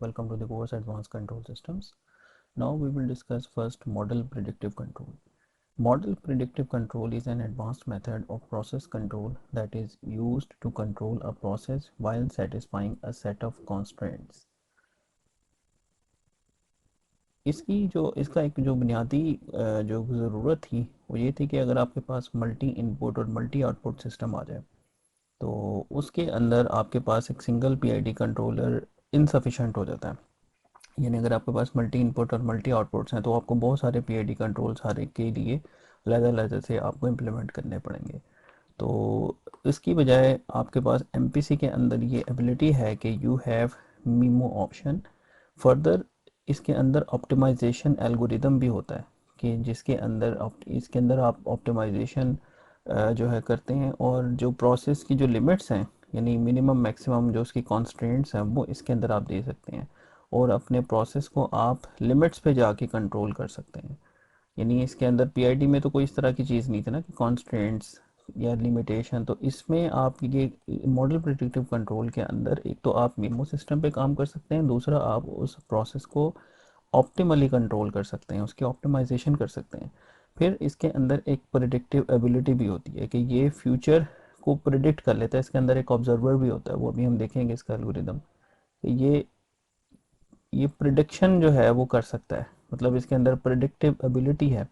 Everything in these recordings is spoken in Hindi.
Welcome to the course Advanced Control Systems. Now we will discuss first model predictive control. Model predictive control is an advanced method of process control that is used to control a process while satisfying a set of constraints. इसका एक जो बुनियादी जो ज़रूरत थी वो ये थी कि अगर आपके पास मल्टी इनपुट और मल्टी आउटपुट सिस्टम आ जाए तो उसके अंदर आपके पास एक सिंगल पीआईडी कंट्रोलर इनसफिशेंट हो जाता है। यानी अगर आपके पास मल्टी इनपुट और मल्टी आउटपुट्स हैं तो आपको बहुत सारे पीआईडी कंट्रोल्स हर एक के लिए अलग अलग से आपको इम्प्लीमेंट करने पड़ेंगे। तो इसकी बजाय आपके पास एमपीसी के अंदर ये एबिलिटी है कि you have memo option. Further इसके अंदर ऑप्टिमाइजेशन एल्गोरिदम भी होता है कि इसके अंदर आप ऑप्टिमाइजेशन जो है करते हैं और जो प्रोसेस की जो लिमिट्स हैं यानी मिनिमम मैक्सिमम जो उसकी कॉन्स्ट्रेंट्स हैं वो इसके अंदर आप दे सकते हैं और अपने प्रोसेस को आप लिमिट्स पे जाके कंट्रोल कर सकते हैं। यानी इसके अंदर पीआईडी में तो कोई इस तरह की चीज़ नहीं थी ना कि कॉन्स्ट्रेंट्स या लिमिटेशन, तो इसमें आप ये मॉडल प्रिडिक्टिव कंट्रोल के अंदर एक तो आप मीमो सिस्टम पे काम कर सकते हैं, दूसरा आप उस प्रोसेस को ऑप्टिमली कंट्रोल कर सकते हैं, उसकी ऑप्टिमाइजेशन कर सकते हैं। फिर इसके अंदर एक प्रिडिक्टिव एबिलिटी भी होती है कि ये फ्यूचर को प्रिडिक्ट कर लेता है। इसके अंदर एक ऑब्जर्वर भी होता है, वो अभी हम देखेंगे इसका एल्गोरिदम। ये प्रिडिक्शन जो है वो कर सकता है, मतलब इसके अंदर प्रिडिक्टिव एबिलिटी है।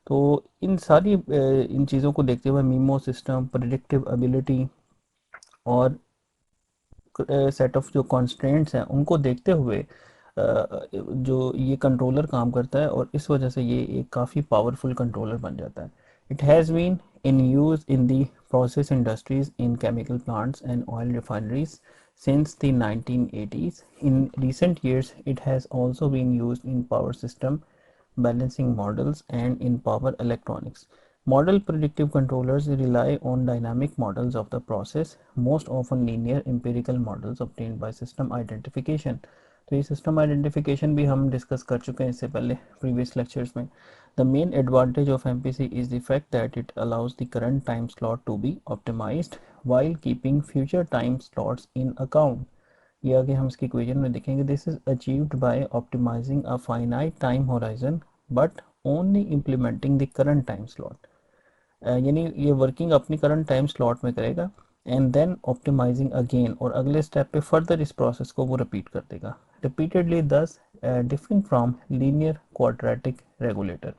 तो इन चीज़ों को देखते हुए मीमो सिस्टम, प्रिडिक्टिव एबिलिटी और सेट ऑफ जो कॉन्स्ट्रेंट्स हैं उनको देखते हुए जो ये कंट्रोलर काम करता है और इस वजह से ये एक काफ़ी पावरफुल कंट्रोलर बन जाता है। It has been in use in the process industries, in chemical plants and oil refineries since the 1980s. In recent years, it has also been used in power system balancing models and in power electronics. Model predictive controllers rely on dynamic models of the process, most often linear empirical models obtained by system identification. तो ये सिस्टम आइडेंटिफिकेशन भी हम डिस्कस कर चुके हैं इससे पहले प्रीवियस लेक्चर्स में। The main advantage of MPC is the fact that it allows the current time slot to be optimised while keeping future time slots in account. ये आगे हम इसकी इक्वेशन में देखेंगे। This is achieved by optimising a finite time horizon but only implementing the current time slot. यानी ये वर्किंग अपनी करंट टाइम स्लॉट में करेगा एंड देन ऑप्टिमाइजिंग अगेन, और अगले स्टेप पे फर्दर इस प्रोसेस को वो रिपीट कर देगा रिपीटेडली, दस different from linear quadratic regulator.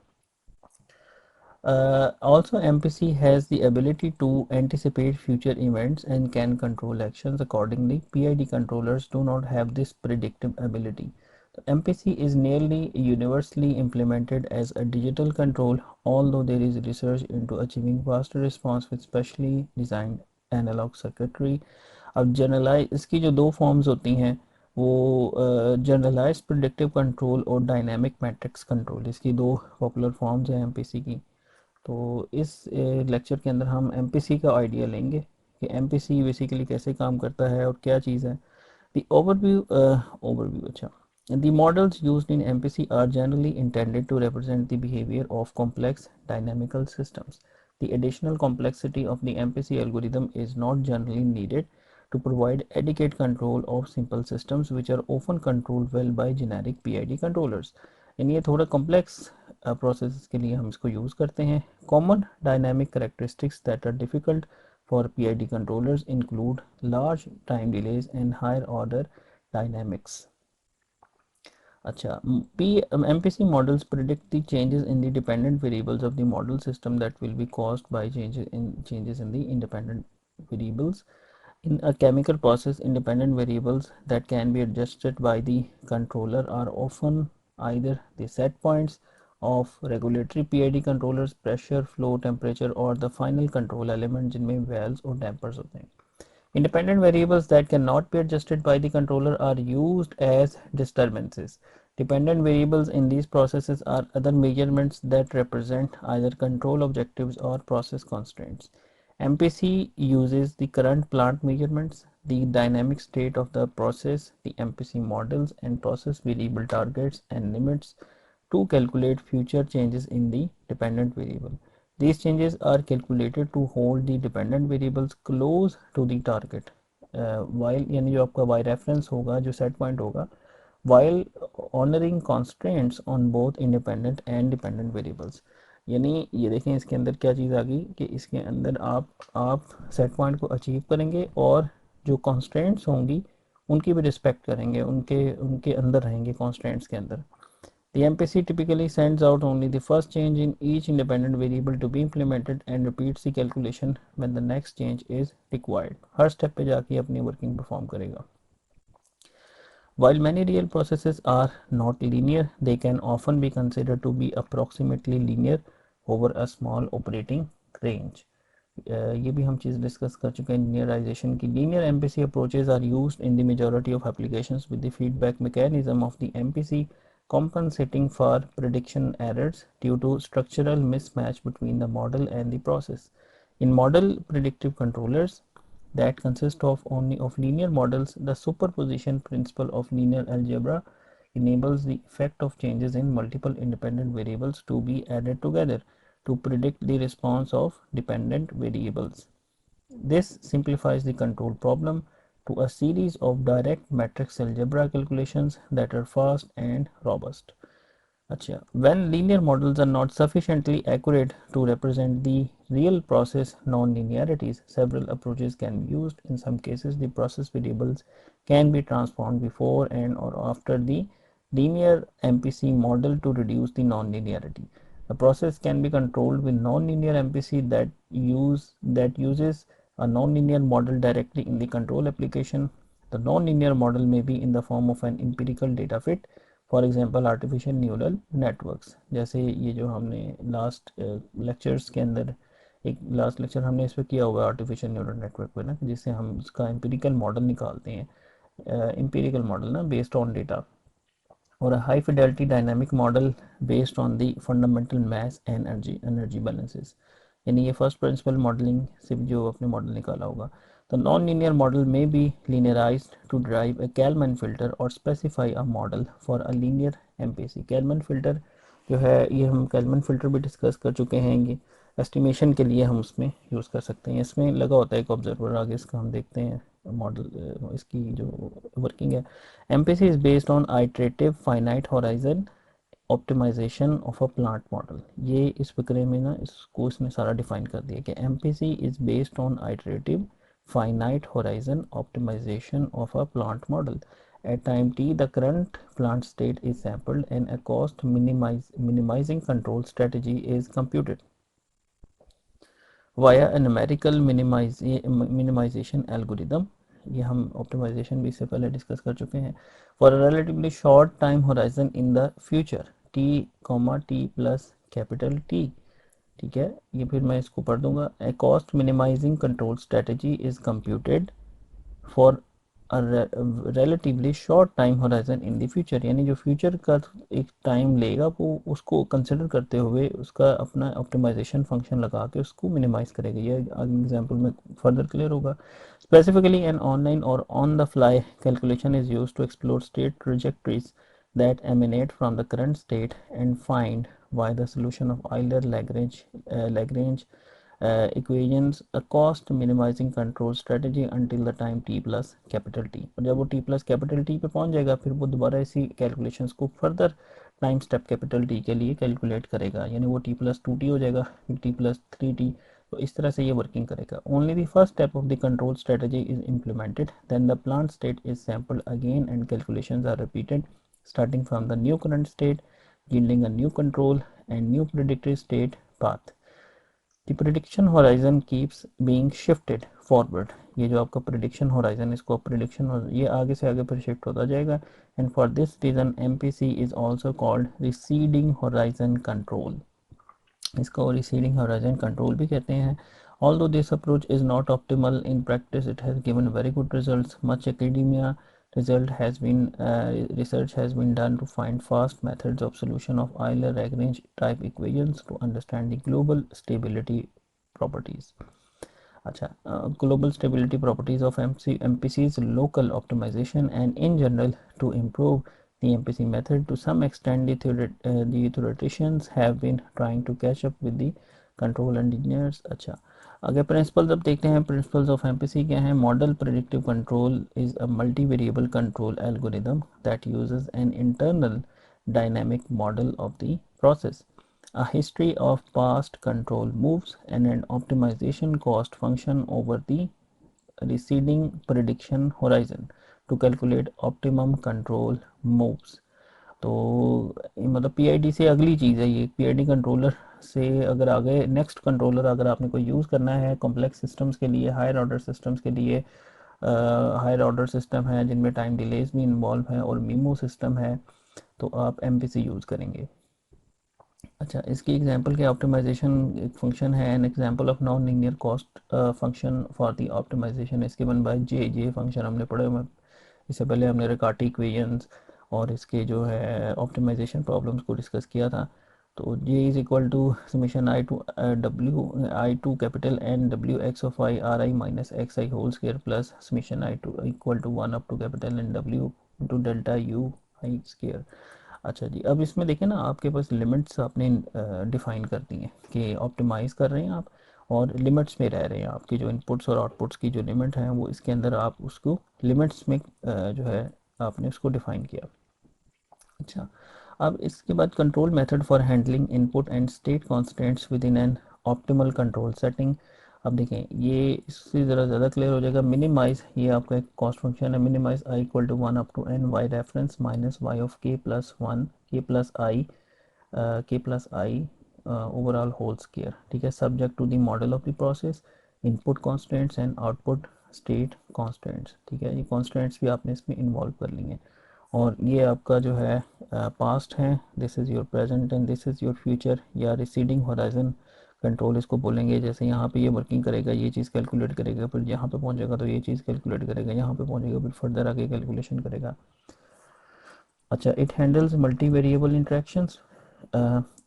Also, MPC has the ability to anticipate future events and can control actions accordingly. PID controllers do not have this predictive ability. So MPC is nearly universally implemented as a digital control, although there is research into achieving faster response with specially designed analog circuitry. अब जनरलाइज इसकी जो दो फॉर्म्स होती हैं वो जनरलाइज प्रिडिक्टिव कंट्रोल और डायनामिक मैट्रिक्स कंट्रोल, इसकी दो पॉपुलर फॉर्म्स हैं एमपीसी की। तो इस लेक्चर के अंदर हम एमपीसी का आइडिया लेंगे कि एमपीसी बेसिकली कैसे काम करता है और क्या चीज़ है। द ओवरव्यू अच्छा, the models used in MPC are generally intended to represent the behavior of complex dynamical systems. The additional complexity of the MPC algorithm is not generally needed to provide adequate control of simple systems which are often controlled well by generic PID controllers. यानी ये थोड़ा कॉम्प्लेक्स प्रोसेस के लिए हम इसको यूज़ करते हैं। Common dynamic characteristics that are difficult for PID controllers include large time delays and higher order dynamics. अच्छा, MPC models predict the changes in the dependent variables of the model system that will be caused by changes in the independent variables. In a chemical process, independent variables that can be adjusted by the controller are often either the set points of regulatory PID controllers, pressure, flow, temperature, or the final control element जिनमें valves और dampers होते हैं। Independent variables that cannot be adjusted by the controller are used as disturbances. Dependent variables in these processes are other measurements that represent either control objectives or process constraints. MPC uses the current plant measurements, the dynamic state of the process, the MPC models, and process variable targets and limits to calculate future changes in the dependent variable. These changes are calculated to hold the dependent variables close to the target. while यानी जो आपका y reference होगा, जो set point होगा, while honoring constraints on both independent and dependent variables। यानी ये देखें इसके अंदर क्या चीज़ आ गई कि इसके अंदर आप सेट पॉइंट को अचीव करेंगे और जो कॉन्स्टेंट्स होंगी उनकी भी रिस्पेक्ट करेंगे, उनके उनके अंदर रहेंगे कॉन्स्टेंट्स के अंदर। The MPC typically sends out only the first change in each independent variable to be implemented and repeats the calculation when the next change is required। Her step पे जाके अपनी वर्किंग परफॉर्म करेगा। While many real processes are not linear, they can often be considered to be approximately linear over a small operating range। ये भी हम चीज़ डिस्कस कर चुके हैं linearization की। Linear MPC approaches are used in the majority of applications with the feedback mechanism of the MPC compensating for prediction errors due to structural mismatch between the model and the process। In model predictive controllers that consist of only of linear models, the superposition principle of linear algebra enables the effect of changes in multiple independent variables to be added together to predict the response of dependent variables। This simplifies the control problem to a series of direct matrix algebra calculations that are fast and robust। अच्छा, when linear models are not sufficiently accurate to represent the real process non-linearities, several approaches can be used। In some cases, the process variables can be transformed before and or after the linear MPC model to reduce the non-linearity। The process can be controlled with non-linear MPC that uses a non-linear model directly in the control application। The non-linear model may be in the form of an empirical data fit, for example artificial neural networks. जैसे ये जो हमने लास्ट लेक्चर्स के अंदर एक लास्ट लेक्चर हमने इस पर किया हुआ है आर्टिफिशियल न्यूरल नेटवर्क पे ना, जिससे हम उसका एम्पिरिकल मॉडल निकालते हैं, एम्पिरिकल मॉडल ना बेस्ड ऑन डेटा, और high fidelity dynamic model based on the fundamental mass and energy balances. यानी ये फर्स्ट प्रिंसिपल मॉडलिंग से जो आपने मॉडल निकाला होगा। The non-linear model may be linearized to derive a Kalman filter or specify a model for a linear MPC। Kalman filter जो है ये हम Kalman filter भी डिस्कस कर चुके हैं। ये एस्टिमेशन के लिए हम उसमें यूज़ कर सकते हैं। इसमें लगा होता है एक ऑब्जर्वर, आगे इसका हम देखते हैं मॉडल, इसकी जो वर्किंग है। MPC is based on iterative finite horizon optimisation of a plant model. ये इस फकरे में ना इसको इसने सारा डिफाइन कर दिया कि MPC is based on iterative finite horizon optimization of a plant model। At time t, the current plant state is sampled and a cost minimizing control strategy is computed via a numerical minimization algorithm। ये हम ऑप्टिमाइजेशन भी इससे पहले डिस्कस कर चुके हैं। For a relatively short time horizon in the future t, t plus capital T। ठीक है, ये फिर मैं इसको पढ़ दूंगा। A cost minimizing control strategy is computed for relatively short time horizon in the future। यानी जो फ्यूचर का एक टाइम लेगा वो उसको कंसिडर करते हुए उसका अपना ऑप्टिमाइजेशन फंक्शन लगा के उसको मिनिमाइज करेगा। ये आगे एग्जांपल में फर्दर क्लियर होगा। Specifically an online or on the fly calculation is used to explore state trajectories that emanate from the current state and find why the solution of Euler-Lagrange equations a cost minimizing control strategy until the time t plus capital T। और जब वो t plus capital T पे पहुंच जाएगा फिर वो दोबारा इसी कैलकुलेशंस को further time step capital T के लिए कैलकुलेट करेगा। यानी वो t plus 2t हो जाएगा, फिर t plus 3t। तो इस तरह से ये वर्किंग करेगा। Only the first step of the control strategy is implemented, then the plant state is sampled again and calculations are repeated starting from the new current state, yielding a new control and new predicted state path। The prediction horizon keeps being shifted forward। ये जो आपका prediction horizon, इसको prediction ये आगे से आगे पर shift होता जाएगा। And for this reason MPC is also called receding horizon control। इसको receding horizon control भी कहते हैं। Although this approach is not optimal in practice, it has given very good results। Much academia research has been done to find fast methods of solution of Euler-Lagrange type equations to understand the global stability properties। अच्छा, global stability properties of MPC's local optimization and in general to improve the MPC method to some extent the theoreticians have been trying to catch up with the control engineers। अच्छा, अगर प्रिंसिपल्स अब देखते हैं, प्रिंसिपल्स ऑफ एमपीसी क्या है? Model predictive control is a multi variable control algorithm that uses an internal dynamic model of the process, a history of past control moves, and an optimization cost function over the receding prediction horizon to calculate optimum control moves. तो मतलब पीआईडी से अगली चीज़ है ये, पीआईडी कंट्रोलर से अगर आगे नेक्स्ट कंट्रोलर अगर आपने कोई यूज़ करना है कॉम्प्लेक्स सिस्टम्स के लिए, हायर ऑर्डर सिस्टम्स के लिए, हायर ऑर्डर सिस्टम है जिनमें टाइम डिलेज भी इन्वॉल्व है और मीमो सिस्टम है, तो आप एमपीसी यूज़ करेंगे। अच्छा, इसकी एग्जांपल के ऑप्टिमाइजेशन एक फंक्शन है, an example of non linear cost function for the optimisation is given by J. J function हमने पढ़े हुए, इससे पहले हमने रिकार्टी इक्वेशंस और इसके जो है ऑप्टिमाइजेशन प्रॉब्लम्स को डिस्कस किया था। तो J is equal to summation I to W I to capital N W X of I R I minus X I whole square plus summation I to equal to one up to capital N W two delta U I square. अच्छा जी, अब इसमें देखिए ना, आपके पास लिमिट्स आपने डिफाइन कर दी हैं कि ऑप्टिमाइज़ कर रहे हैं आप और लिमिट्स में रह रहे हैं। आपकी जो इनपुट्स और आउटपुट्स की जो लिमिट है वो इसके अंदर आप उसको लिमिट्स में जो है आपने उसको डिफाइन किया। अच्छा, अब इसके बाद control method for handling input and state constants with in an optimal control setting. अब देखें, ये इससे ज़रा ज़्यादा क्लियर हो जाएगा। मिनिमाइज, ये आपका एक कॉस्ट फंक्शन है, minimise I equal to one up to N Y reference minus Y of K plus one K plus I overall whole square, ठीक है, subject to the model of the process, input constants and output state constants, ठीक है। ये कॉन्स्टेंट्स भी आपने इसमें इन्वॉल्व कर लिए हैं और ये आपका जो है पास्ट है, this is your present and this is your future, या रिसीडिंग होराइजन कंट्रोल इसको बोलेंगे। जैसे यहाँ पे ये वर्किंग करेगा, ये चीज़ कैलकुलेट करेगा, फिर यहाँ पे पहुँचेगा तो ये चीज़ कैलकुलेट करेगा, यहाँ पे पहुँचेगा फिर फर्दर आगे कैलकुलेशन करेगा। अच्छा, it handles multivariable interactions.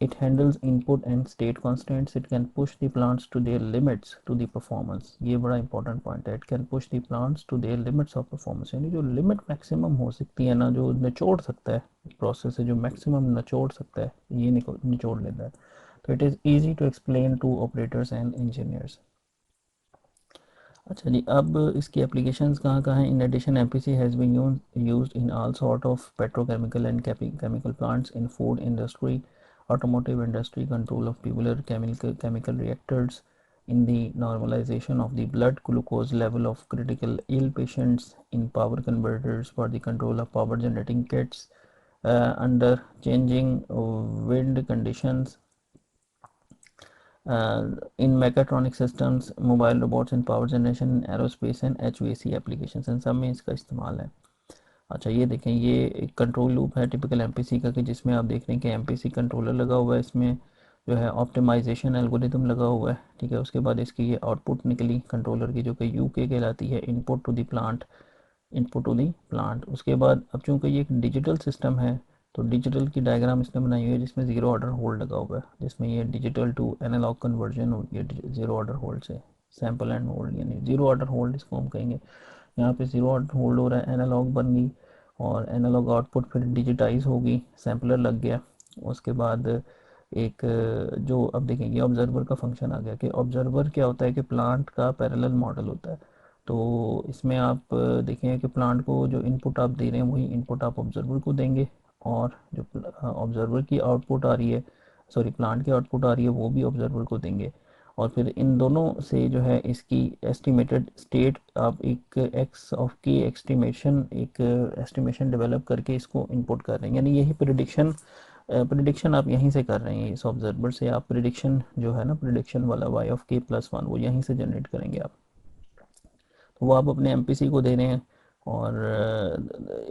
It handles input and state constraints. It can push the plants to their limits to the performance. ये बड़ा important point है, it can push the plants to their limits of performance, यानी जो लिमिट मैक्सिमम हो सकती है ना, जो निचोड़ सकता है प्रोसेस से, जो मैक्सिमम निचोड़ सकता है ये निचोड़ लेता है। तो it is easy to explain to operators and engineers. अच्छा जी, अब इसकी एप्लीकेशंस कहाँ कहाँ हैं? In addition MPC has been used in all sort of petrochemical and chemical plants, in food industry, automotive industry, control of tubular chemical reactors, in the normalization of the blood glucose level of critical ill patients, in power converters for the control of power generating kits under changing wind conditions, in mechatronic systems, mobile robots in power generation, aerospace and HVAC applications, इन सब में इसका इस्तेमाल है। अच्छा, ये देखें, ये एक कंट्रोल लूप है टिपिकल एमपीसी का, कि जिसमें आप देख रहे हैं कि एमपीसी कंट्रोलर लगा हुआ है, इसमें जो है ऑप्टिमाइजेशन एल्गोरिदम लगा हुआ है, ठीक है। उसके बाद इसकी ये आउटपुट निकली कंट्रोलर की, जो कि यूके कहलाती है, input to the plant, input to the plant. उसके बाद अब चूंकि ये एक डिजिटल सिस्टम है, तो डिजिटल की डायग्राम इसने बनाई हुई है जिसमें ज़ीरो ऑर्डर होल्ड लगा हुआ है, जिसमें ये डिजिटल टू एनालॉग कन्वर्जन होगी है ज़ीरो ऑर्डर होल्ड से, सैम्पल एंड होल्ड, यानी ज़ीरो ऑर्डर होल्ड इसको हम कहेंगे। यहाँ पे ज़ीरो ऑर्डर होल्ड हो रहा है, एनालॉग बन गई और एनालॉग आउटपुट फिर डिजिटाइज होगी, सैम्पलर लग गया। उसके बाद एक जो अब देखेंगे ऑब्जर्वर का फंक्शन आ गया, कि ऑब्जर्वर क्या होता है कि प्लांट का पैरेलल मॉडल होता है। तो इसमें आप देखेंगे कि प्लांट को जो इनपुट आप दे रहे हैं वही इनपुट आप ऑब्जर्वर को देंगे, और जो ऑब्जर्वर की आउटपुट आ रही है, सॉरी प्लांट की आउटपुट आ रही है, वो भी ऑब्जर्वर को देंगे। और फिर इन दोनों से जो है इसकी एस्टिमेटेड स्टेट आप एक एक्स ऑफ की एस्टिमेशन, एक एस्टिमेशन डेवलप करके इसको इनपुट कर रहे हैं, यानी यही प्रिडिक्शन आप यहीं से कर रहे हैं, इस ऑब्जर्वर से आप प्रिडिक्शन जो है ना, प्रिडिक्शन वाला Y of K plus one, वो यहीं से जनरेट करेंगे आप। तो वो आप अपने एमपीसी को दे रहे हैं। और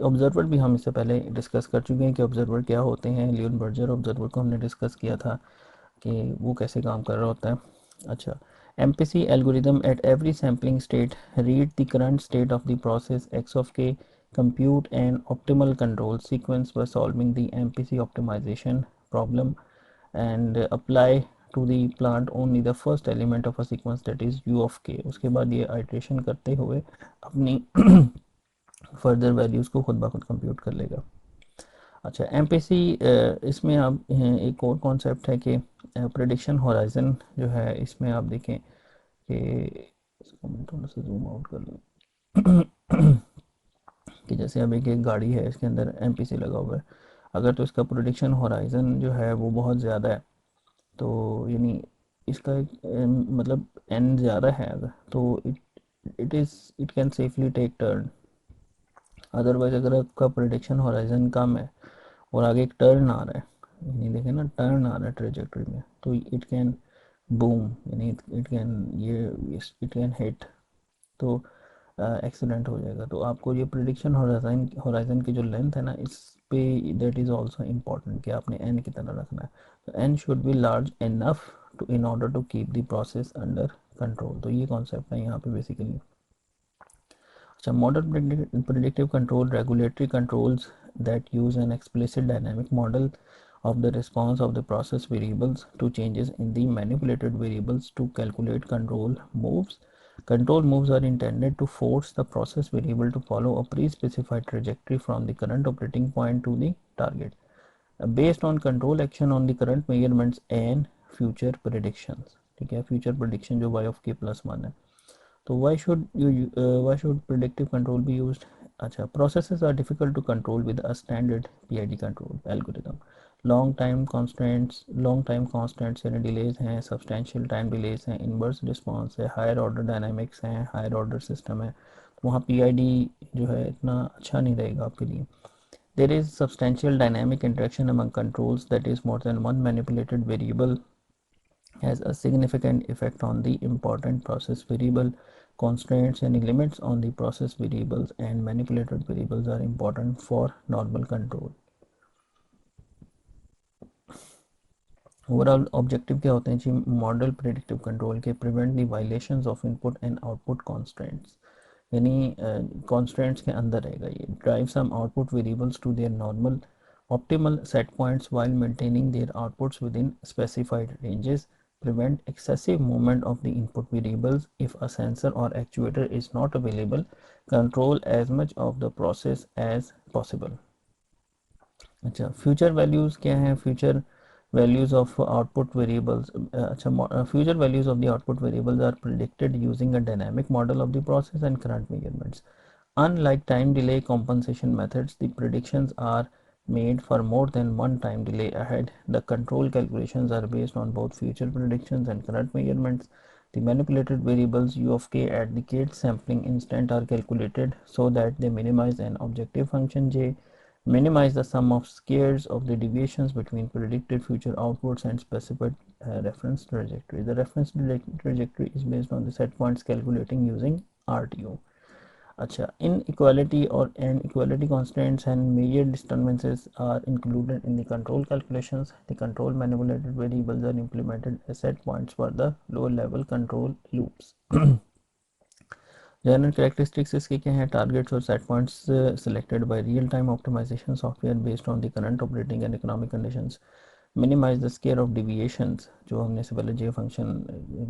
ऑब्जर्वर भी हम इससे पहले डिस्कस कर चुके हैं कि ऑब्जर्वर क्या होते हैं। लियोन बर्जर ऑब्जर्वर को हमने डिस्कस किया था कि वो कैसे काम कर रहा होता है। अच्छा, MPC algorithm at every sampling state read the current state of the process x of के, compute an optimal control sequence by solving the MPC optimization problem, and apply to the plant only the first element of a sequence, that is u of k। उसके बाद ये आइट्रेशन करते हुए अपनी फर्दर वैल्यूज़ को खुद ब खुद कंप्यूट कर लेगा। अच्छा, एमपीसी इसमें आप एक और कॉन्सेप्ट है कि प्रेडिक्शन होराइजन जो है, इसमें आप देखें कि इसको मैं थोड़ा सा जूम आउट कर लूँ कि जैसे अब एक गाड़ी है, इसके अंदर एमपीसी लगा हुआ है, अगर तो इसका प्रोडिक्शन होराइजन जो है वो बहुत ज़्यादा है, तो यानी इसका मतलब एन ज़्यादा है अगर, तो it can safely take turn. Otherwise अगर आपका प्रोडिक्शन होराइजन कम है और आगे एक टर्न आ रहा है, यानी देखें ना, टर्न आ रहा है ट्रेजेक्टरी में, तो इट कैन बूम, यानी इट कैन हिट, तो एक्सीडेंट हो जाएगा। तो आपको ये प्रिडिक्शन होराइजन की जो लेंथ है ना, इस पे दैट इज़ ऑल्सो इम्पॉर्टेंट कि आपने एन कितना रखना है। तो N should be large enough to in order to keep the process under control. तो ये कॉन्सेप्ट है यहाँ पे बेसिकली। अच्छा, modern predictive control regulatory controls that use an explicit dynamic model of the response of the process variables to changes in the manipulated variables to calculate control moves. Control moves are intended to force the process variable to follow a pre-specified trajectory from the current operating point to the target, based on control action on the current measurements and future predictions। ठीक है, फ्यूचर प्रिडिक्शन जो y of k plus 1 है। तो why should predictive control be used? अच्छा, processes are difficult to control with a standard PID control algorithm। Long time constants यानी डिलेज हैं, सब्सटेंशियल टाइम डिलेज हैं, इनवर्स रिस्पॉन्स है, हायर ऑर्डर डायनामिक्स हैं, हायर ऑर्डर सिस्टम है, तो वहाँ PID जो है इतना अच्छा नहीं रहेगा आपके लिए। There is substantial dynamic interaction among controls, that is more than one manipulated variable has a significant effect on the important process variable। Constraints and limits on the process variables and manipulated variables are important for normal control। Overall objective क्या होते हैं जी मॉडल प्रेडिक्टिव कंट्रोल के? Prevent the violations of input and output constraints, यानी कॉन्स्ट्रेंट्स के अंदर रहेगा ये। Drive some output variables to their normal optimal set points while maintaining their outputs within specified ranges। Prevent excessive movement of the input variables if a sensor or actuator is not available। Control as much of the process as possible। अच्छा, फ्यूचर वैल्यूज़ क्या हैं? Future values of output variables, future values of the output variables are predicted using a dynamic model of the process and current measurements। Unlike time delay compensation methods, the predictions are made for more than one time delay ahead। The control calculations are based on both future predictions and current measurements। The manipulated variables u of k at the kth sampling instant are calculated so that they minimize an objective function j, minimize the sum of squares of the deviations between predicted future outputs and specified reference trajectory। The reference trajectory is based on the set points calculating using RTO। अच्छा, inequality or inequality constraints and major disturbances are included in the control calculations। The control manipulated variables are implemented as set points for the lower level control loops। General characteristics इसके क्या हैं? टारगेट्स और set points selected by real time optimisation software based on the current operating and economic conditions. Minimise the square of deviations, जो हमने से पहले जे फंक्शन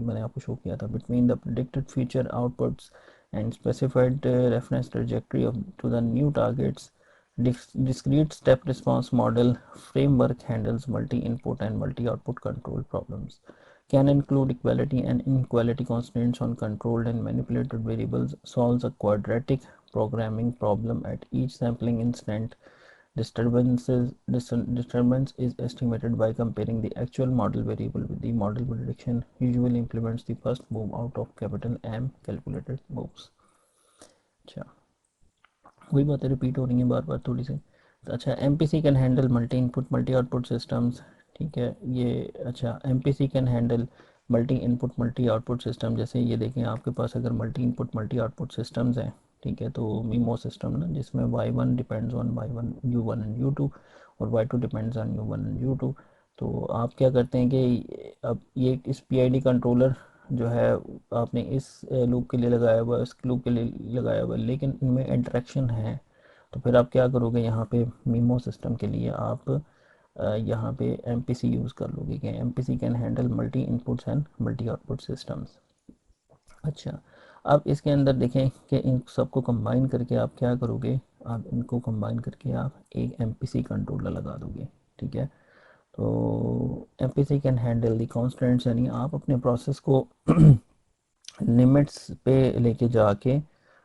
मैंने आपको शो किया था, between the predicted future outputs and specified reference trajectory of to the new targets. Discrete step response model framework handles multi-input and multi-output control problems। Can include equality and inequality constraints on controlled and manipulated variables। Solves a quadratic programming problem at each sampling instant। Disturbance is estimated by comparing the actual model variable with the model prediction। Usually implements the first move out of capital M calculated moves। अच्छा, वही बातें रिपीट हो रही हैं बार बार थोड़ी सी। तो अच्छा, M P C can handle multi input multi output systems. ठीक है, ये अच्छा, M P C can handle multi input multi output system. जैसे ये देखें, आपके पास अगर multi input multi output systems हैं, ठीक है, तो मीमो सिस्टम ना, जिसमें Y one depends on Y one U one and U two, और Y two depends on U one and U two. तो आप क्या करते हैं कि अब ये इस पी आई डी कंट्रोलर जो है आपने इस लूप के लिए लगाया हुआ है, इस लूप के लिए लगाया हुआ है, लेकिन इनमें इंटरेक्शन है। तो फिर आप क्या करोगे, यहाँ पे मीमो सिस्टम के लिए आप यहाँ पे एम पी सी यूज़ कर लोगे कि M P C can handle multi inputs and multi output systems. अच्छा, अब इसके अंदर देखें कि इन सबको कंबाइन करके आप क्या करोगे, आप इनको कंबाइन करके आप एक एम पी सी कंट्रोलर लगा दोगे। ठीक है, तो M P C can handle the constants, यानी आप अपने प्रोसेस को लिमिट्स पे लेके जाके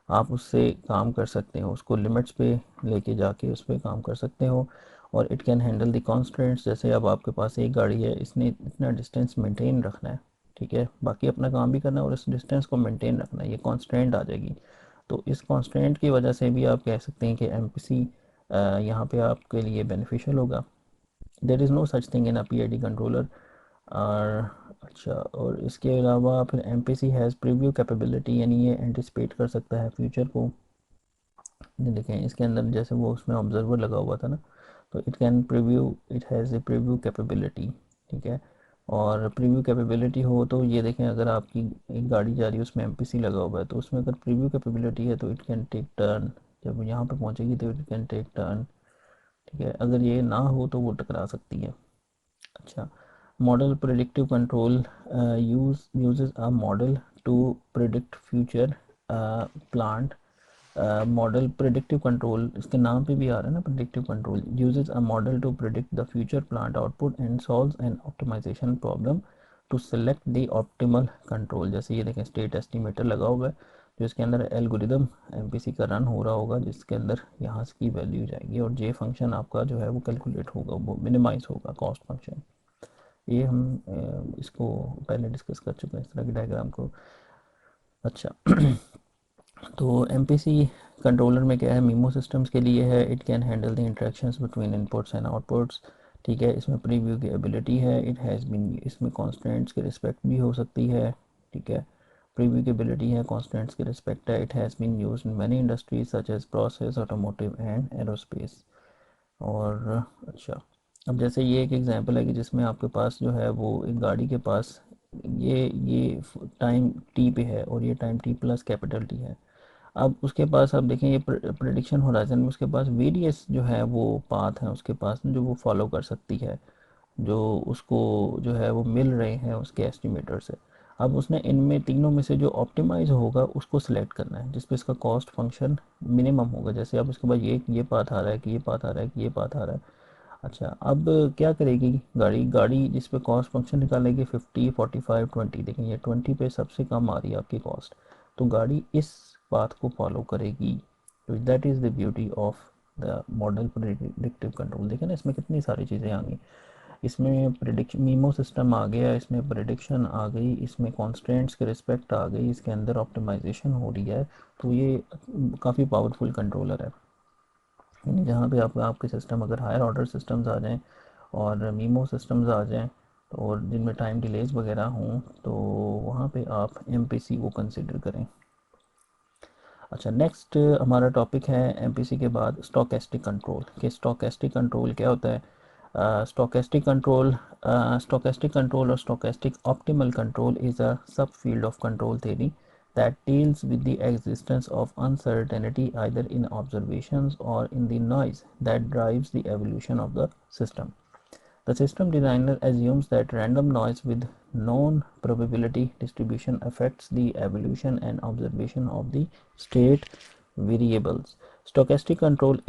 आप उससे काम कर सकते हो, उसको लिमिट्स पे लेके जाके उस पर काम कर सकते हो। और it can handle the constraints, जैसे अब आपके पास एक गाड़ी है, इसने इतना डिस्टेंस मेंटेन रखना है, ठीक है, बाकी अपना काम भी करना है और इस डिस्टेंस को मेंटेन रखना है, ये कॉन्स्ट्रेंट आ जाएगी। तो इस कॉन्स्ट्रेंट की वजह से भी आप कह सकते हैं कि एमपीसी यहाँ पे आपके लिए बेनिफिशियल होगा। There is no such thing in a PID controller. और अच्छा, और इसके अलावा फिर एमपीसी हैज़ प्रीव्यू कैपेबिलिटी, यानी ये एंटिसिपेट कर सकता है फ्यूचर को। ये देखें इसके अंदर जैसे वो उसमें ऑब्जर्वर लगा हुआ था ना, तो it can preview, it has a preview capability, ठीक है। और प्रीव्यू कैपेबिलिटी हो तो ये देखें, अगर आपकी एक गाड़ी जा रही है उसमें एमपीसी लगा हुआ है, तो उसमें अगर प्रीव्यू कैपेबिलिटी है तो इट कैन टेक टर्न, जब यहाँ पे पहुँचेगी तो इट कैन टेक टर्न, ठीक है। अगर ये ना हो तो वो टकरा सकती है। अच्छा, model predictive control uses a model to predict future plant। Model predictive control, इसके नाम पे भी आ रहा है ना predictive control, uses a model to predict the future plant output and solves an optimisation problem to select the optimal control. जैसे ये देखें स्टेट एस्टिमेटर लगा हुआ है, जो इसके अंदर एल्गोरिदम एमपीसी का रन हो रहा होगा, जिसके अंदर यहाँ से की वैल्यू जाएगी और जे फंक्शन आपका जो है वो कैलकुलेट होगा, वो मिनिमाइज होगा कॉस्ट फंक्शन। ये हम इसको पहले डिस्कस कर चुके हैं इस तरह की डायग्राम को। अच्छा, तो एम पी सी कंट्रोलर में क्या है, मीमो सिस्टम्स के लिए है, it can handle the interactions between inputs and outputs, ठीक है। इसमें प्रीव्यू की एबिलिटी है, इट हैज़ बीन, इसमें कॉन्स्टेंट्स की रिस्पेक्ट भी हो सकती है, ठीक है। प्रीव्यू की एबिलिटी है, कॉन्स्टेंट्स की रिस्पेक्ट है, it has been used in many industries such as process, automotive and aerospace. और अच्छा, अब जैसे ये एक एग्जांपल है कि जिसमें आपके पास जो है वो एक गाड़ी के पास ये टाइम टी पे है और ये time T plus capital T है। अब उसके पास आप देखें ये प्रिडिक्शन होराइजन में उसके पास वेरियस जो है वो पाथ हैं उसके पास जो वो फॉलो कर सकती है, जो उसको जो है वो मिल रहे हैं उसके एस्टिमेटर से। अब उसने इनमें तीनों में से जो ऑप्टिमाइज होगा उसको सिलेक्ट करना है, जिस पे इसका कॉस्ट फंक्शन मिनिमम होगा। जैसे अब उसके बाद ये पाथ आ रहा है कि ये पाथ आ रहा है कि ये पाथ आ रहा है। अच्छा, अब क्या करेगी गाड़ी, जिस पे कॉस्ट फंक्शन निकालेगी 50 45 20, देखें ये 20 पे सबसे कम आ रही है आपकी कॉस्ट, तो गाड़ी इस पाथ को फॉलो करेगी। तो that is the beauty of the model predictive control. देखें ना इसमें कितनी सारी चीज़ें आ गई, इसमें प्रिडिक्शन मीमो सिस्टम आ गया, इसमें प्रिडिक्शन आ गई, इसमें कॉन्स्टेंट्स के रिस्पेक्ट आ गई, इसके अंदर ऑप्टिमाइजेशन हो रही है। तो ये काफ़ी पावरफुल कंट्रोलर है, यानी जहाँ पे आपके सिस्टम अगर हायर ऑर्डर सिस्टम्स आ जाएँ और मीमो सिस्टम्स आ जाएँ तो, और जिनमें टाइम डिलेज वगैरह हों, तो वहाँ पे आप एमपीसी को कंसिडर करें। अच्छा, नेक्स्ट हमारा टॉपिक है एमपीसी के बाद स्टोकेस्टिक कंट्रोल। कि स्टोकेस्टिक कंट्रोल क्या होता है? स्टोकेस्टिक कंट्रोल और stochastic optimal control is a sub field of control theory that deals with the existence of uncertainty either in observations or in the noise that drives the evolution of the system. The system designer assumes that random noise with known probability distribution affects the evolution and observation of the state variables. Stochastic control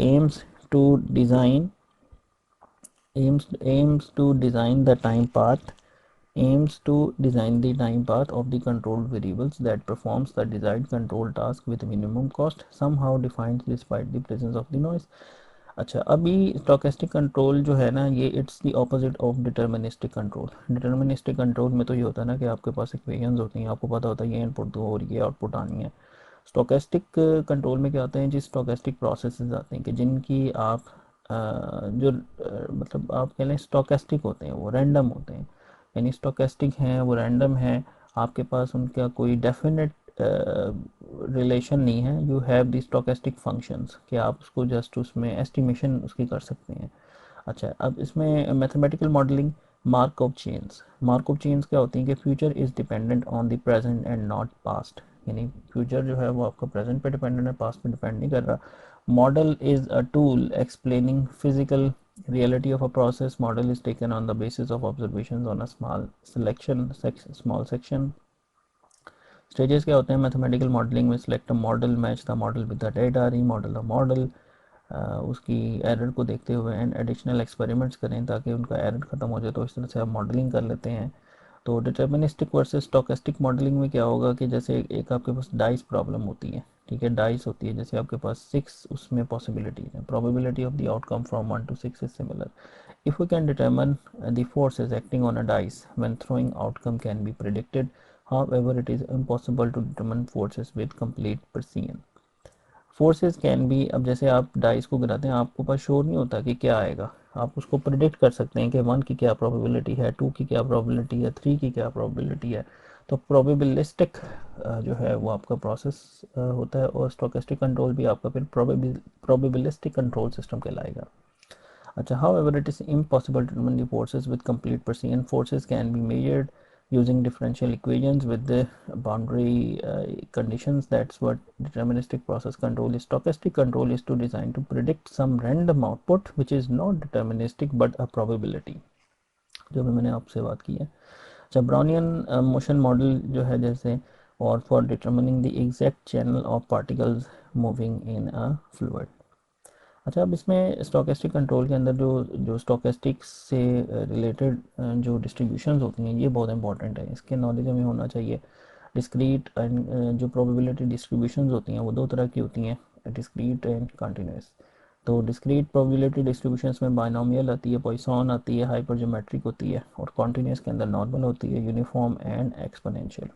to design aims to design the time path aims to design the time path of the controlled variables that performs the desired control task with minimum cost, somehow defined despite the presence of the noise. अच्छा, अभी स्टोकेस्टिक कंट्रोल जो है ना, ये it's the opposite of deterministic control. Deterministic control में तो ये होता है ना कि आपके पास इक्वेशंस होती हैं, आपको पता होता है ये इनपुट दो और ये आउटपुट आनी है। स्टोकेस्टिक कंट्रोल में क्या होते हैं जी, स्टोकेस्टिक प्रोसेसेस आते हैं कि जिनकी आप मतलब आप कह लें स्टोकेस्टिक होते हैं, वो रैंडम होते हैं, यानी स्टोकेस्टिक हैं वो रैंडम है, आपके पास उनका कोई डेफिनेट रिलेशन नहीं है। You have the stochastic functions कि आप उसको जस्ट उसमें एस्टिमेशन उसकी कर सकते हैं। अच्छा, अब इसमें मैथमेटिकल मॉडलिंग, मार्कअप चेन्स क्या होती हैं कि future is dependent on the present and not past, यानी फ्यूचर जो है वो आपका प्रेजेंट पे डिपेंडेंट है, पास्ट पे डिपेंड नहीं कर रहा। Model is a tool explaining physical reality of a process. Model is taken on the basis of observations on a small section. Stages क्या होते हैं मैथमेटिकल मॉडलिंग में? Select a model, match the model with the data, remodel the model, उसकी एरर को देखते हुए एंड एडिशनल एक्सपेरिमेंट्स करें ताकि उनका एरर ख़त्म हो जाए, तो इस तरह से आप मॉडलिंग कर लेते हैं। तो डिटर्मिनिस्टिक वर्सेस स्टोकेस्टिक मॉडलिंग में क्या होगा कि जैसे एक आपके पास डाइस प्रॉब्लम होती है, ठीक है, डाइस होती है, जैसे आपके पास 6 उसमें पॉसिबिलिटी है, probability of the outcome from 1 to 6 is similar. If we can determine the forces acting on a dice when throwing outcome can be predicted, however it is impossible to determine forces with complete precision। Forces can be, अब जैसे आप डाइस को गिराते हैं आपको पास श्योर नहीं होता कि क्या आएगा, आप उसको प्रिडिक्ट कर सकते हैं कि 1 की क्या प्रोबेबिलिटी है, 2 की क्या प्रोबेबिलिटी है, 3 की क्या प्रोबेबिलिटी है। तो प्रोबेबिलिस्टिक जो है वो आपका प्रोसेस होता है, और स्टोकेस्टिक कंट्रोल भी आपका फिर प्रोबेबिलिस्टिक कंट्रोल सिस्टम कहलाएगा। अच्छा, however it is impossible to determine the forces with complete precision। Forces can be measured using differential equations with the boundary conditions। That's what deterministic process control is। Stochastic control is to design to predict some random output which is not deterministic but a probability, जो भी मैंने आपसे बात की है। अच्छा, ब्राउनियन मोशन मॉडल जो है जैसे, और for determining the exact channel of particles moving in a fluid. अच्छा, अब इसमें स्टोकेस्टिक कंट्रोल के अंदर जो जो स्टोकेस्टिक से रिलेटेड जो डिस्ट्रीब्यूशंस होती हैं ये बहुत इंपॉर्टेंट है, इसके नॉलेज हमें होना चाहिए। डिस्क्रीट एंड जो प्रोबेबिलिटी डिस्ट्रीब्यूशंस होती हैं वो दो तरह की होती हैं, डिस्क्रीट एंड कंटिन्यूस। तो डिस्क्रीट प्रोबेबिलिटी डिस्ट्रीब्यूशंस में बाइनोमियल आती है, पॉइसन आती है, हाइपरज्योमेट्रिक होती है, और कॉन्टिन्यूस के अंदर नॉर्मल होती है, यूनिफॉर्म एंड एक्सपोनेंशियल।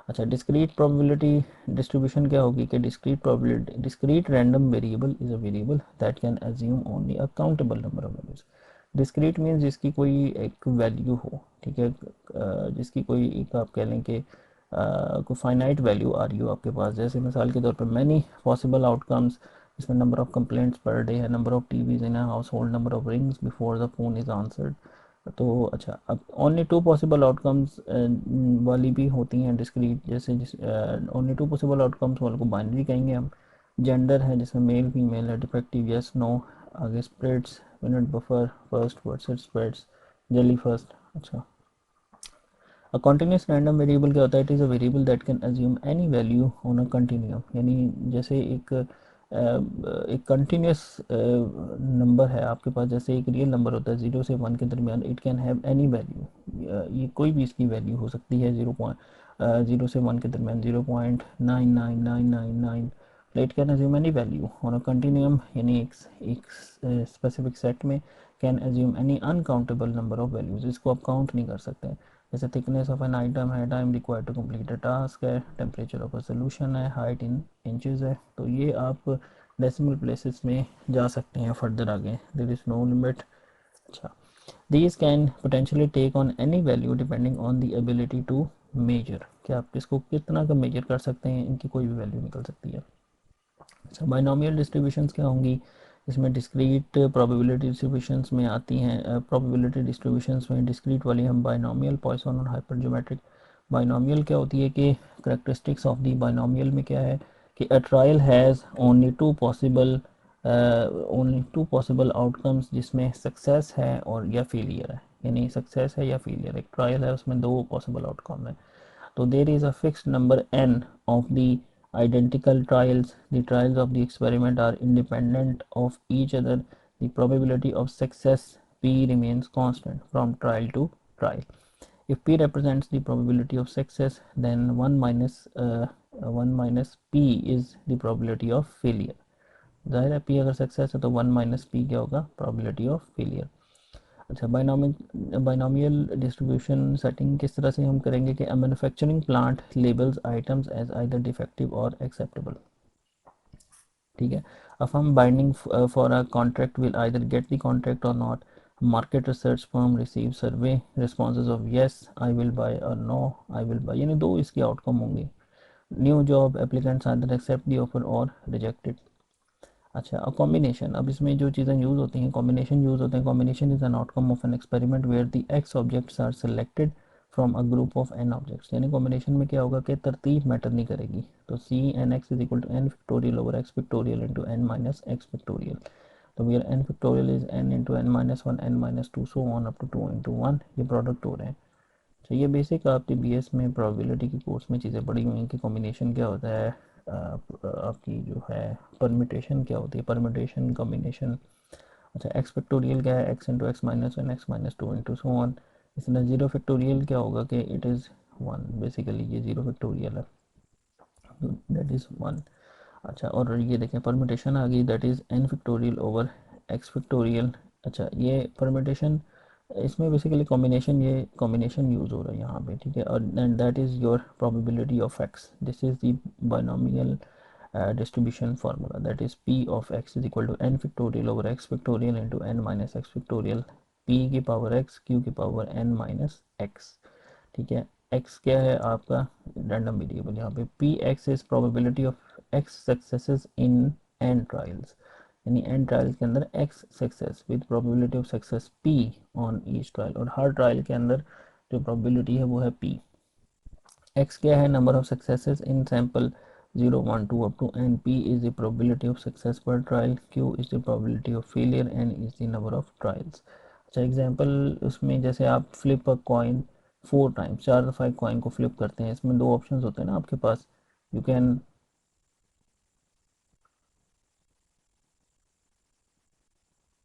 अच्छा, डिस्क्रीट प्रोबेबिलिटी डिस्ट्रीब्यूशन क्या होगी कि discrete probability, discrete random variable is a variable that can assume only a countable number of values. Discrete means जिसकी कोई एक वैल्यू हो, ठीक है, जिसकी कोई एक आप कह लें कि कोई फाइनाइट वैल्यू आ रही हो आपके पास, जैसे मिसाल के तौर पर मैनी पॉसिबल आउटकम्स, इसमें number of complaints per day है, number of TVs in a household, number of rings before the phone is answered. तो अच्छा, अब ओनली टू पॉसिबल आउटकम्स वाली भी होती हैं डिस्क्रीट, जैसे जिस ओनली टू पॉसिबल आउटकम्स वाले को बाइनरी कहेंगे हम। जेंडर है जिसमें मेल फीमेल है, डिफेक्टिव यस नो, आगे spreads, minute buffer, first versus spreads, जली फर्स्ट। अच्छा, अ कॉन्टिन्यूस रैंडम वेरिएबल क्या होता है? It is a variable that can assume any value on a continuum, यानी जैसे एक कंटिन्यूस नंबर है आपके पास, जैसे एक रियल नंबर होता है 0 से 1 के दरमियान, it can have any value, ये कोई भी इसकी वैल्यू हो सकती है, 0 से 1 के दरमियान 0.99999, it can assume any value on a continuum, यानी एक स्पेसिफिक सेट में can assume any uncountable number of values, इसको आप काउंट नहीं कर सकते। जैसे थिकनेस ऑफ एन आइटम है, time required to complete a task है, टेम्परेचर ऑफ अ सोल्यूशन है, हाइट इन इंचेस है। तो ये आप डेसिमल प्लेसेस में जा सकते हैं फर्दर आगे, देयर इज़ नो लिमिट। अच्छा, these can potentially take on any value depending on the ability to measure, कि आप इसको कितना का मेजर कर सकते हैं, इनकी कोई भी वैल्यू निकल सकती है। अच्छा, बाइनोमियल डिस्ट्रीब्यूशंस क्या होंगी? इसमें डिस्क्रीट प्रोबेबिलिटी डिस्ट्रीब्यूशंस में आती हैं, प्रोबेबिलिटी डिस्ट्रीब्यूशंस में डिस्क्रीट वाली हम बाइनोमियल, पॉइसन और हाइपरज्योमेट्रिक। बाइनोमियल क्या होती है कि करेक्टरिस्टिक्स ऑफ दी बाइनोमियल में क्या है कि a trial has only two possible outcomes, जिसमें सक्सेस है और या फेलियर है, यानी सक्सेस है या फेलियर, एक ट्रायल है उसमें दो पॉसिबल आउटकम है। तो there is a fixed number n of the identical trials, the trials of the experiment are independent of each other, the probability of success p remains constant from trial to trial। if p represents the probability of success, then 1 minus p is the probability of failure। जाहिर है p अगर सक्सेस है तो 1 माइनस पी क्या होगा? probability of failure। अच्छा, बाइनोमियल डिस्ट्रीब्यूशन सेटिंग किस तरह से हम करेंगे कि manufacturing plant labels items as either defective और एक्सेप्टेबल, ठीक है। अब हम binding for a contract will either get the contract और not. Market research firm receive survey responses of yes I will buy और नो आई विल बाय, यानी दो इसके आउटकम होंगे। New job applicants either accept the offer और रिजेक्टेड। अच्छा, अब कॉम्बिनेशन, अब इसमें जो चीज़ें यूज़ होती हैं, कॉम्बिनेशन यूज़ होते हैं। Combination is an outcome of an experiment where the X objects are selected from a group of N objects, यानी कॉम्बिनेशन में क्या होगा कि तरतीब मैटर नहीं करेगी। तो C N X is equal to N factorial over X factorial into N minus X factorial. तो where N factorial is N into N minus one, N minus two, so on up to 2 into 1, ये प्रोडक्ट हो रहे हैं। तो ये बेसिक आपकी बीएस में प्रोबेबिलिटी की कोर्स में चीज़ें पढ़ी हुई हैं कि कॉम्बिनेशन क्या होता है, आपकी जो है परमिटेशन क्या होती है, परमिटेशन कॉम्बिनेशन। अच्छा, एक्स फैक्टोरियल क्या है? X into x minus one, x minus two into so one. इसमें जीरो फैक्टोरियल क्या होगा कि इट इज़ वन, बेसिकली ये जीरो फैक्टोरियल है, दैट इज़ वन। अच्छा, और ये देखें परम्यूटेशन आ गई, that is N factorial over X factorial. अच्छा, ये परम्यूटेशन, इसमें बेसिकली कॉम्बिनेशन, ये कॉम्बिनेशन यूज़ हो रहा है यहाँ पे, ठीक है। और and that is your probability of x, this is the binomial distribution formula, that is p of x is equal to n factorial over x factorial into n minus x factorial, p की पावर x q की पावर n minus x, ठीक है। x क्या है आपका रैंडम वेरिएबल, यहाँ पे P x is probability of x successes in n trials, यानी n ट्रायल्स के अंदर x success with probability of success p on each trial, और हर ट्रायल के अंदर जो प्रोबेबिलिटी है वो है p। x क्या है number of successes in sample 0 1 2 up to n, p is the probability of success per trial, q is the probability of failure, n is the number of trials। अच्छा एग्जांपल, उसमें जैसे आप फ्लिप अ कॉइन 4 टाइम्स, 4 दफ़ा एक कॉइन को फ्लिप करते हैं, इसमें दो ऑप्शंस होते हैं ना आपके पास, यू कैन,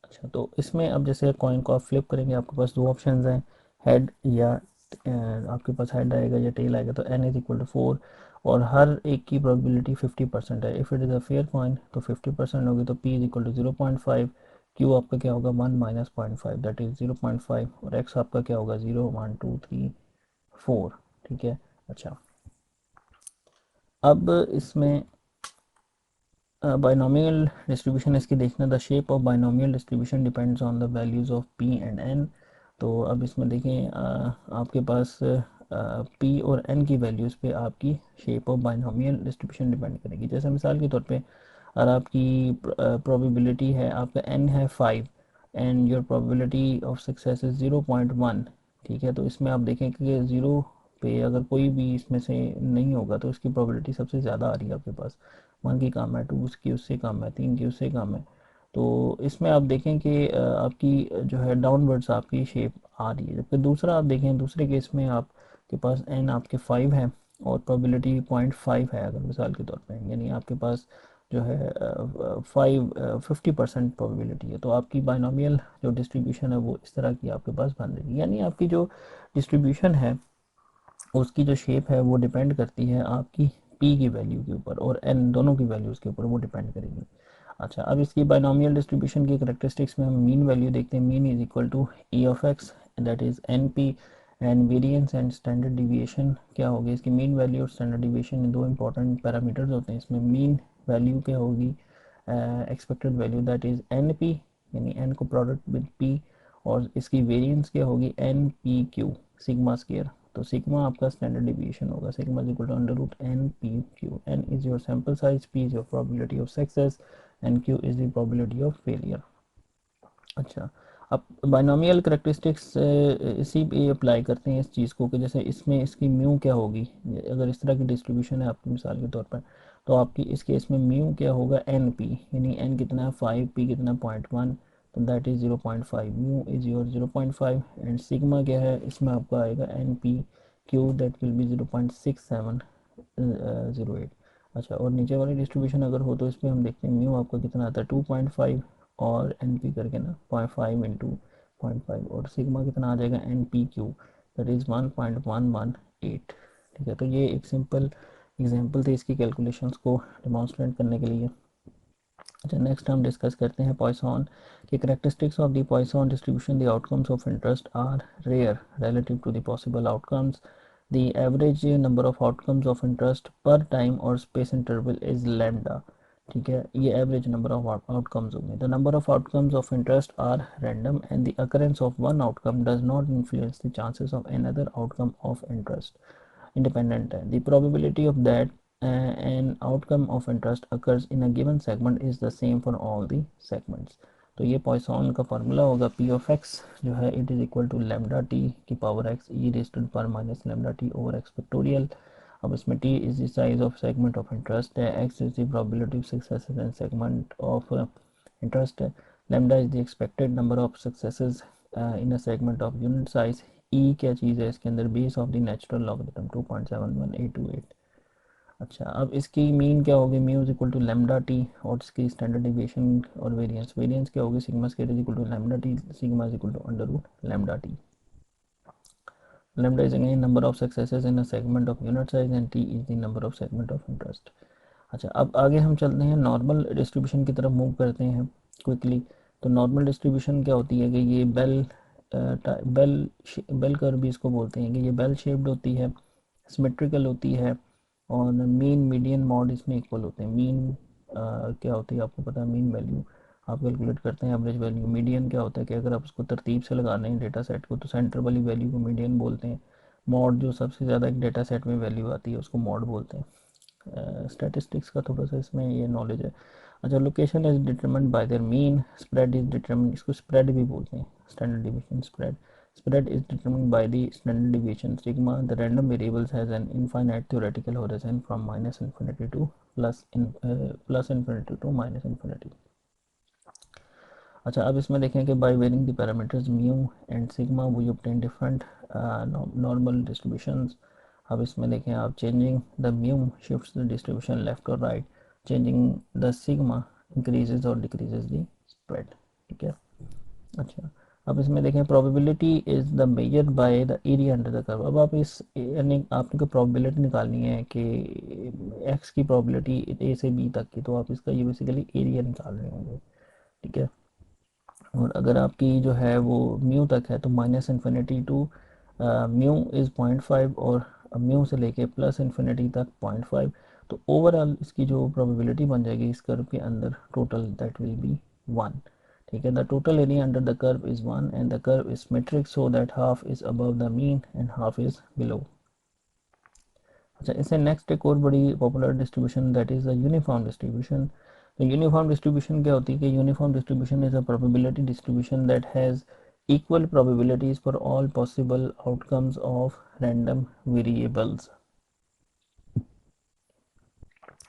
अच्छा तो इसमें अब जैसे कॉइन को आप फ्लिप करेंगे, आपके पास दो ऑप्शंस हैं, हेड या आपके पास हेड आएगा या टेल आएगा, तो एन इज इक्वल टू 4, और हर एक की प्रोबेबिलिटी 50% है। If it is a fair coin तो 50% होगी, तो P is equal to 0.5, Q आपका क्या होगा 1 माइनस 0.5 दैट इज़ 0.5, और एक्स आपका क्या होगा 0 1 2 3 4, ठीक है। अच्छा, अब इसमें बाइनोमियल डिस्ट्रीब्यूशन इसकी देखना, the shape of binomial distribution depends on the values of P and N. तो अब इसमें देखें आपके पास पी और एन की वैल्यूज़ पे आपकी shape of binomial distribution depend करेगी। जैसे मिसाल के तौर पे अगर आपकी प्रोबेबिलिटी है, आपका एन है 5 and your probability of success is 0.1, ठीक है। तो इसमें आप देखें कि ज़ीरो पे अगर कोई भी इसमें से नहीं होगा तो इसकी प्रोबेबिलिटी सबसे ज़्यादा आ रही है आपके पास, 1 की कम है, 2 की उससे कम है, 3 की उससे कम है। तो इसमें आप देखें कि आपकी जो है डाउनवर्ड्स आपकी शेप आ रही है। जबकि दूसरा आप देखें, दूसरे केस में आपके पास एन आपके 5 है और प्रोबेबिलिटी 0.5 है, अगर मिसाल के तौर पे, यानी आपके पास जो है 50% प्रोबेबिलिटी है, तो आपकी बाइनोमियल जो डिस्ट्रीब्यूशन है वो इस तरह की आपके पास बन रही है। यानी आपकी जो डिस्ट्रीब्यूशन है उसकी जो शेप है वो डिपेंड करती है आपकी पी की वैल्यू के ऊपर और एन दोनों की वैल्यूज़ के ऊपर वो डिपेंड करेगी। अच्छा, अब इसकी बाइनोमियल डिस्ट्रीब्यूशन की करेक्टरिस्टिक्स में हम मीन वैल्यू देखते हैं। Mean is equal to E of X, that is N P, and variance and standard deviation क्या होगी, इसकी मीन वैल्यू और स्टैंडर्ड डिविएशन दो इंपॉर्टेंट पैरामीटर्स होते हैं। इसमें मीन वैल्यू क्या होगी, expected value, that is N P, यानी एन को प्रोडक्ट विद पी, और इसकी वेरिएंस क्या होगी N P Q sigma square. तो सिग्मा आपका स्टैंडर्ड डिविएशन होगा, sigma is equal to under root N P Q, N is your sample size, P is your probability of success, and Q is the probability of failure. अच्छा, अब बाइनोमियल करेक्टरिस्टिक्स इसी पे अप्लाई करते हैं इस चीज़ को, कि जैसे इसमें इसकी म्यू क्या होगी, अगर इस तरह की डिस्ट्रीब्यूशन है आपकी मिसाल के तौर पर, तो आपकी इस केस में म्यू क्या होगा एन पी, यानी एन कितना है 5, पी कितना 0.1, तो that is 0.5, mu is your 0.5, and sigma क्या है इसमें आपका आएगा N P Q, that will be 0.6708। अच्छा, और नीचे वाली डिस्ट्रीब्यूशन अगर हो तो इसमें हम देखते हैं म्यू आपका कितना आता है 2.5, और एन पी करके ना 0.5 इंटू 0.5, और सिग्मा कितना आ जाएगा N P Q, that is 1.118, ठीक है। तो ये एक सिंपल एग्जांपल थे इसकी कैलकुलेशंस को डिमॉन्स्ट्रेट करने के लिए। अच्छा, नेक्स्ट हम डिस्कस करते हैं पॉइसन की characteristics of the Poisson distribution, the outcomes of interest are rare relative to the possible outcomes, the average number of outcomes of interest per time or space interval is lambda, ठीक है। ये एवरेज नंबर ऑफ आउटकम्स होंगे। The number of outcomes of interest are random and the occurrence of one outcome does not influence the chances of another outcome of interest, independent है। The probability of that an outcome of interest occurs in a given segment is the same for all the segments। तो ये पॉइसन का फार्मूला होगा पी ऑफ एक्स जो है it is equal to lambda T की power X E raise to the power minus lambda T over X factorial. अब इसमें T is the size of segment of interest है, X is the probability of success in segment of interest है, lambda is the expected number of successes in a segment of unit size, E क्या चीज़ है इसके अंदर base of the natural logarithm 2.71828। अच्छा, अब इसकी मीन क्या होगी, mu is equal to lambda T, और इसकी स्टैंडर्ड डिविएशन और वेरिएंस, वेरिएंस क्या होगी sigma square is equal to lambda T, sigma is equal to under root lambda T. lambda is again number of successes in a segment of unit size and t is the number of segment of interest. अच्छा, अब आगे हम चलते हैं नॉर्मल डिस्ट्रीब्यूशन की तरफ मूव करते हैं क्विकली। तो नॉर्मल डिस्ट्रीब्यूशन क्या होती है कि ये बेल बेल कर्व भी इसको बोलते हैं कि ये बेल शेप्ड होती है, सिमेट्रिकल होती है, और मीन मीडियन मॉड इसमें इक्वल होते हैं। मीन क्या होती है आपको पता है, मीन वैल्यू आप कैलकुलेट करते हैं एवरेज वैल्यू। मीडियन क्या होता है कि अगर आप उसको तरतीब से लगा रहे हैं डेटा सेट को तो सेंटर वाली वैल्यू को मीडियन बोलते हैं। मॉड जो सबसे ज़्यादा एक डेटा सेट में वैल्यू आती है उसको मॉड बोलते हैं। स्टैटिस्टिक्स का थोड़ा सा इसमें ये नॉलेज है। अच्छा, location is determined bye there mean, spread is determined, इसको स्प्रेड भी बोलते हैं, standard division spread. Spread is determined by the standard deviation sigma. The random variables has an infinite theoretical horizon from minus infinity to plus infinity to minus infinity. अच्छा, अब इसमें देखें कि by varying the parameters mu and sigma we obtain different normal distributions. अब इसमें देखें आप, changing the mu shifts the distribution left or right, changing the sigma increases or decreases the spread. ठीक है। अच्छा, अब इसमें देखें probability is the measure by the area under the curve. अब आप इस यानी आपने को प्रोबेबिलिटी निकालनी है कि एक्स की प्रोबेबिलिटी ए से बी तक की, तो आप इसका ये बेसिकली एरिया निकाल रहे होंगे। ठीक है। और अगर आपकी जो है वो म्यू तक है तो minus infinity to mu is 0.5 और म्यू से लेके प्लस इन्फिनिटी तक 0.5। तो ओवरऑल इसकी जो प्रोबेबिलिटी बन जाएगी इस कर्व के अंदर टोटल, दैट विल बी 1। ठीक है। The total area under the curve is 1 and the curve is symmetric so that half is above the mean and half is below. अच्छा, इससे नेक्स्ट एक और बड़ी popular distribution that is the uniform distribution. तो यूनिफॉर्म डिस्ट्रीब्यूशन क्या होती है कि uniform distribution is a probability distribution that has equal probabilities for all possible outcomes of random variables.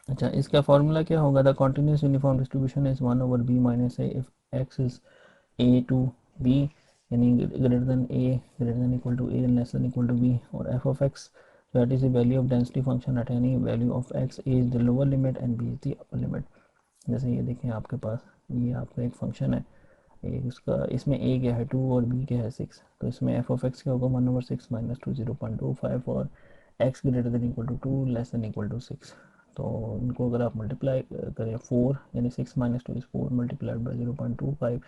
अच्छा, इसका फॉर्मूला क्या होगा, the continuous uniform distribution is 1 over B minus A if X is A to B, यानी greater than A greater than equal to A and less than equal to B, और F of X that is the value of density function at any value of x, a is the lower limit and b is the upper limit। जैसे ये देखें आपके पास ये आपका एक फंक्शन है, एक उसका इसमें a क्या है 2 और b क्या है 6, तो इसमें एफ ऑफ एक्स क्या होगा 1/6 माइनस 2 0.25 और x greater than equal to 2 less than equal to 6। तो इनको अगर आप मल्टीप्लाई करें 4 यानी 6 minus 2 is 4 multiplied by 0.25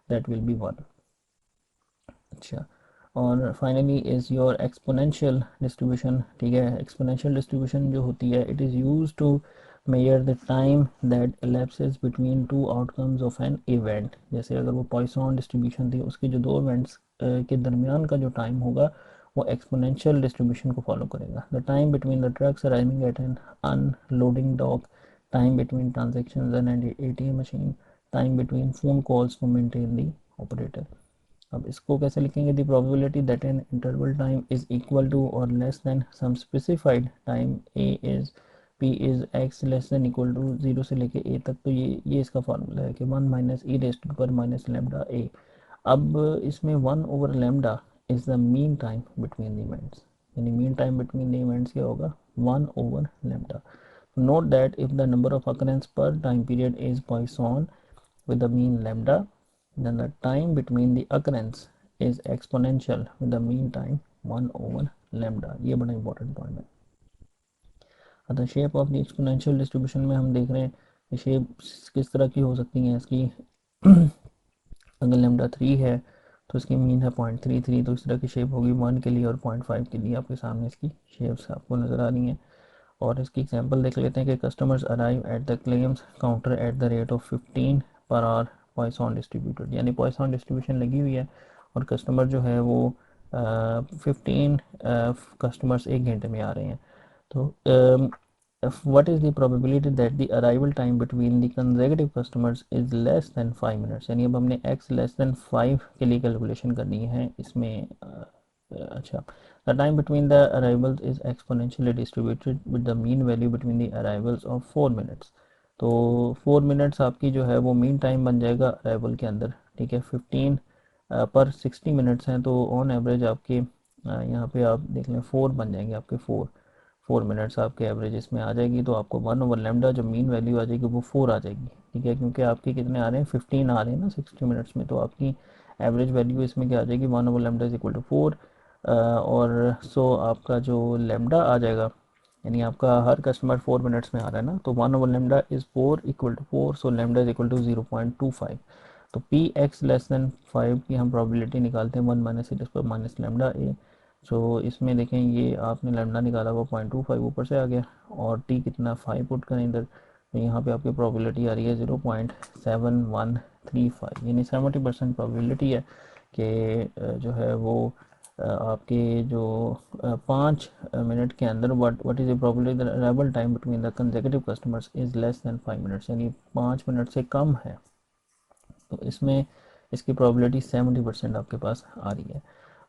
that will be 1। अच्छा, और finally is your exponential distribution. ठीक है, एक्सपोनेंशियल डिस्ट्रीब्यूशन जो होती है it is use to measure the time that elapses between two outcomes of an event. जैसे अगर वो पॉइसन डिस्ट्रीब्यूशन थी, उसके जो दो इवेंट्स के दरमियान का जो टाइम होगा वो एक्सपोनेंशियल डिस्ट्रीब्यूशन को फॉलो करेगा। The time between the trucks arriving at an unloading dock, time between transaction in an ATM machine, time between phone calls to maintain the operator. अब इसको कैसे लिखेंगे, the probability that an interval time is equal to और less than some specified time a is P is X less than equal to 0 से लेके ए तक। तो ये इसका फार्मूला है कि 1 माइनस ई रेस्ट टू पर माइनस लेमडा ए। अब इसमें 1 over lambda is the mean time between the events, यानी mean time between the events क्या होगा 1 over lambda. Note that if the number of occurrence per time period is Poisson with the mean lambda, then the time between the occurrence is exponential with the mean time 1 over lambda। ये बड़ा इंपॉर्टेंट पॉइंट है। अतः shape of the exponential distribution में हम देख रहे हैं शेप किस तरह की हो सकती हैं इसकी। अगर लेमडा 3 है तो इसकी मीन है 0.33, तो इस तरह की शेप होगी 1 के लिए, और 0.5 के लिए आपके सामने इसकी शेप्स आपको नज़र आ रही हैं। और इसकी एग्जांपल देख लेते हैं कि customers arrive at the claims counter at the rate of 15 per hour Poisson distributed, यानी पॉइसन डिस्ट्रीब्यूशन लगी हुई है और कस्टमर जो है वो 15 कस्टमर्स एक घंटे में आ रहे हैं। तो what is the probability that the arrival time between the consecutive customers is less than 5 minutes, यानी अब हमने x लेस देन 5 के लिए कैलकुलेशन करनी है इसमें। अच्छा, the time between the arrivals is exponentially distributed with the mean value between the arrivals of 4 minutes। तो 4 मिनट्स आपकी जो है वो मीन टाइम बन जाएगा अराइवल के अंदर। ठीक है, 15 पर 60 मिनट्स हैं तो ऑन एवरेज आपके यहाँ पे आप देख लें 4 बन जाएंगे आपके 4 मिनट्स आपके एवरेज इसमें आ जाएगी। तो आपको 1 ओवर लेमडा जो मीन वैल्यू आ जाएगी वो 4 आ जाएगी। ठीक है, क्योंकि आपके कितने आ रहे हैं 15 आ रहे हैं ना 60 मिनट्स में, तो आपकी एवरेज वैल्यू इसमें क्या आ जाएगी 1 over lambda is equal to 4। और सो आपका जो लेमडा आ जाएगा, यानी आपका हर कस्टमर 4 मिनट्स में आ रहा है ना, तो 1/λ is 4 = 4, so lambda is equal to 0.25। तो पी एक्स लेस देन 5 की हम प्रोबेबिलिटी निकालते हैं 1 माइनस ई पर माइनस लेमडा ए। सो इसमें देखें ये आपने लेमडा निकाला वो 0.25 ऊपर से आ गया, और टी कितना 5 पुट करें इधर, तो यहाँ पे आपकी प्रोबेबिलिटी आ रही है 0.7135, यानी 70% प्रोबेबिलिटी है कि जो है वो आपके जो 5 मिनट के अंदर what is the probability the arrival time between the consecutive customers is less than 5 minutes, यानी 5 मिनट से कम है। तो इसमें इसकी प्रोबेबिलिटी 70% आपके पास आ रही है।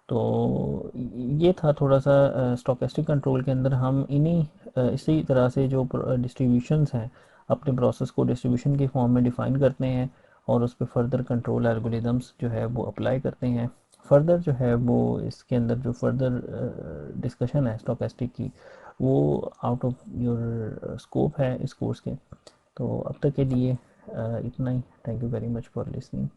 तो ये था थोड़ा सा स्टोकेस्टिक कंट्रोल के अंदर हम इसी तरह से जो डिस्ट्रीब्यूशंस हैं अपने प्रोसेस को डिस्ट्रीब्यूशन के फॉर्म में डिफ़ाइन करते हैं, और उस पर फर्दर कंट्रोल एल्गोरिदम्स जो है वो अप्लाई करते हैं। फर्दर जो है वो इसके अंदर जो फर्दर डिस्कशन है स्टोकेस्टिक की, वो आउट ऑफ योर स्कोप है इस कोर्स के। तो अब तक के लिए इतना ही। Thank you very much for listening.